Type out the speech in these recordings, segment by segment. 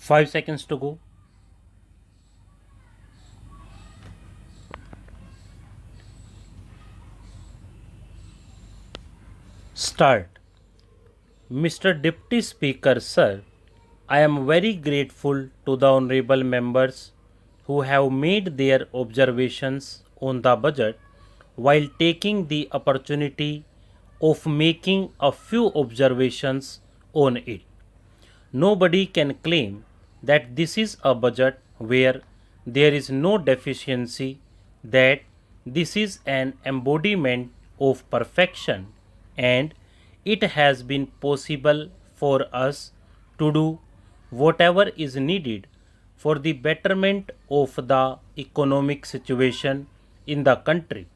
5 seconds to go. Start. Mr. Deputy Speaker, sir, I am very grateful to the honorable members who have made their observations on the budget while taking the opportunity of making a few observations on it. Nobody can claim that this is a budget where there is no deficiency, that this is an embodiment of perfection, and it has been possible for us to do whatever is needed for the betterment of the economic situation in the country.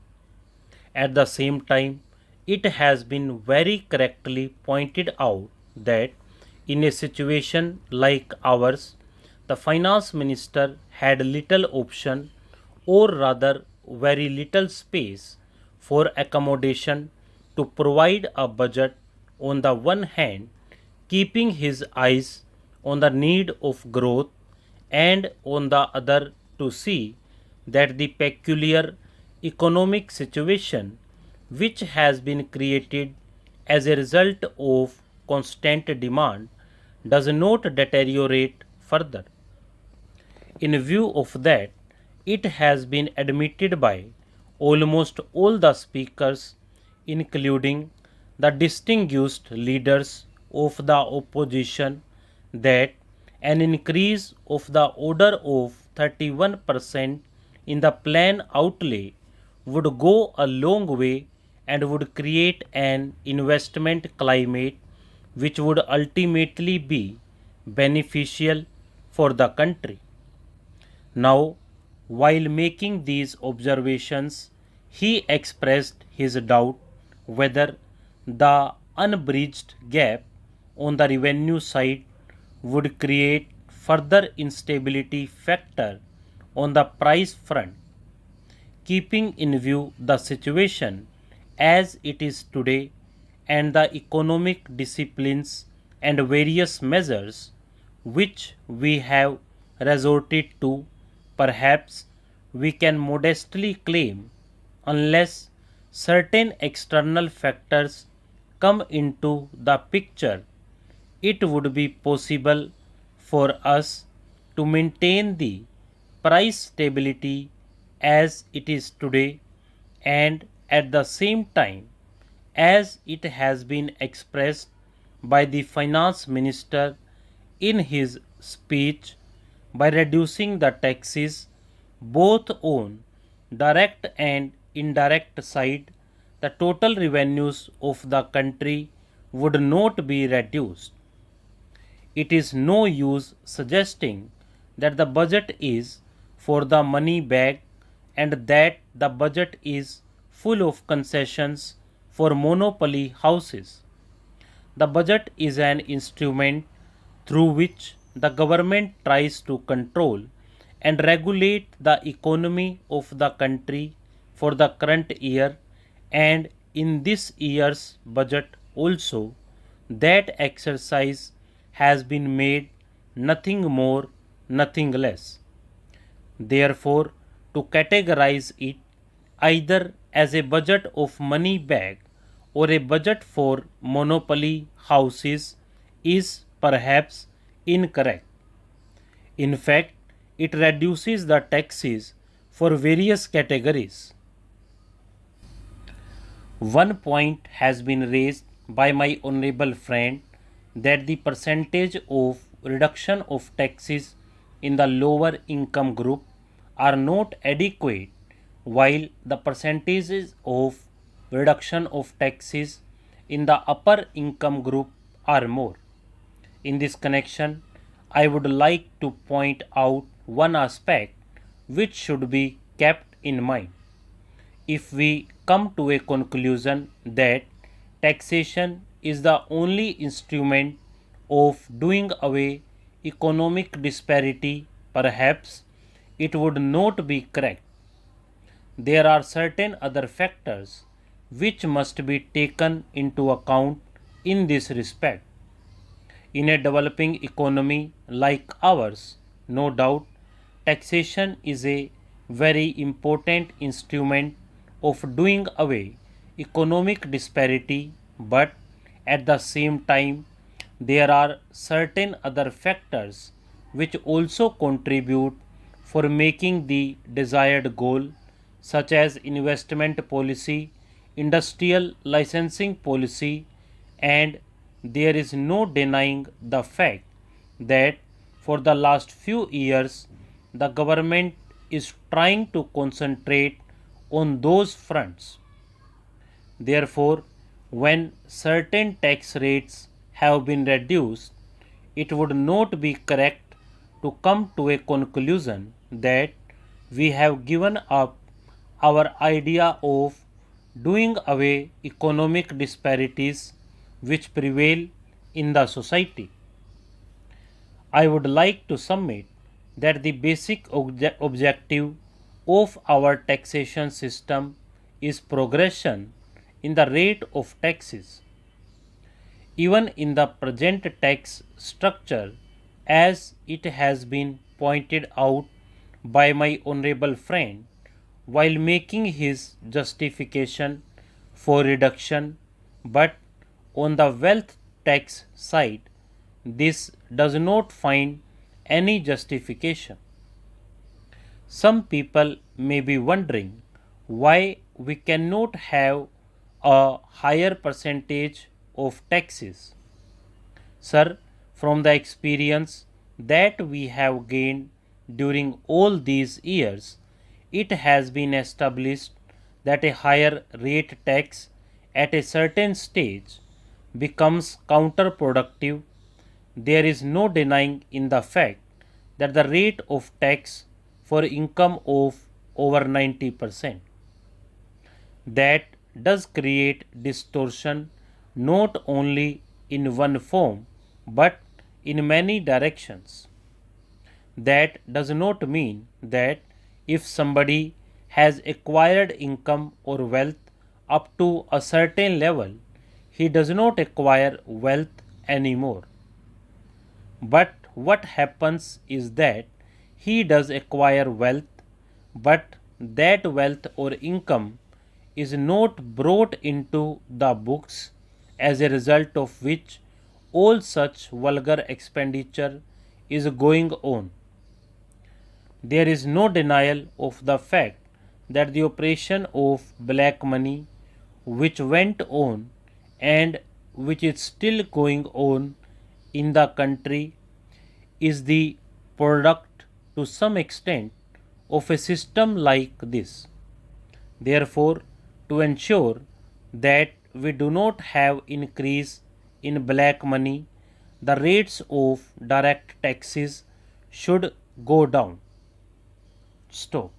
At the same time, it has been very correctly pointed out that in a situation like ours, the finance minister had little option, or rather very little space, for accommodation to provide a budget on the one hand, keeping his eyes on the need of growth, and on the other to see that the peculiar economic situation which has been created as a result of constant demand does not deteriorate further. In view of that, it has been admitted by almost all the speakers, including the distinguished leaders of the opposition, that an increase of the order of 31% in the plan outlay would go a long way and would create an investment climate which would ultimately be beneficial for the country. Now, while making these observations, he expressed his doubt whether the unbridged gap on the revenue side would create further instability factor on the price front. Keeping in view the situation as it is today and the economic disciplines and various measures which we have resorted to, perhaps we can modestly claim, unless certain external factors come into the picture, it would be possible for us to maintain the price stability as it is today, and at the same time, as it has been expressed by the finance minister in his speech, by reducing the taxes both on direct and indirect side, the total revenues of the country would not be reduced. It is no use suggesting that the budget is for the money bag and that the budget is full of concessions for monopoly houses. The budget is an instrument through which the government tries to control and regulate the economy of the country for the current year, and in this year's budget also that exercise has been made nothing more, nothing less. Therefore, to categorize it either as a budget of money bag or a budget for monopoly houses is perhaps incorrect. In fact, it reduces the taxes for various categories. One point has been raised by my honorable friend that the percentage of reduction of taxes in the lower income group are not adequate, while the percentages of reduction of taxes in the upper income group are more. In this connection, I would like to point out one aspect which should be kept in mind. If we come to a conclusion that taxation is the only instrument of doing away economic disparity, perhaps it would not be correct. There are certain other factors which must be taken into account in this respect. In a developing economy like ours, no doubt, taxation is a very important instrument of doing away economic disparity, but at the same time, there are certain other factors which also contribute for making the desired goal, such as investment policy, industrial licensing policy, and there is no denying the fact that for the last few years the government is trying to concentrate on those fronts. Therefore, when certain tax rates have been reduced, it would not be correct to come to a conclusion that we have given up our idea of doing away economic disparities which prevail in the society. I would like to submit that the basic objective of our taxation system is progression in the rate of taxes. Even in the present tax structure, as it has been pointed out by my honorable friend while making his justification for reduction, but on the wealth tax side, this does not find any justification. Some people may be wondering why we cannot have a higher percentage of taxes. Sir, from the experience that we have gained during all these years, it has been established that a higher rate tax at a certain stage becomes counterproductive. There is no denying in the fact that the rate of tax for income of over 90% that does create distortion not only in one form but in many directions. That does not mean that if somebody has acquired income or wealth up to a certain level, he does not acquire wealth anymore. But what happens is that he does acquire wealth, but that wealth or income is not brought into the books, as a result of which all such vulgar expenditure is going on. There is no denial of the fact that the operation of black money, which went on and which is still going on in the country, is the product to some extent of a system like this. Therefore, to ensure that we do not have increase in black money, the rates of direct taxes should go down. Stop.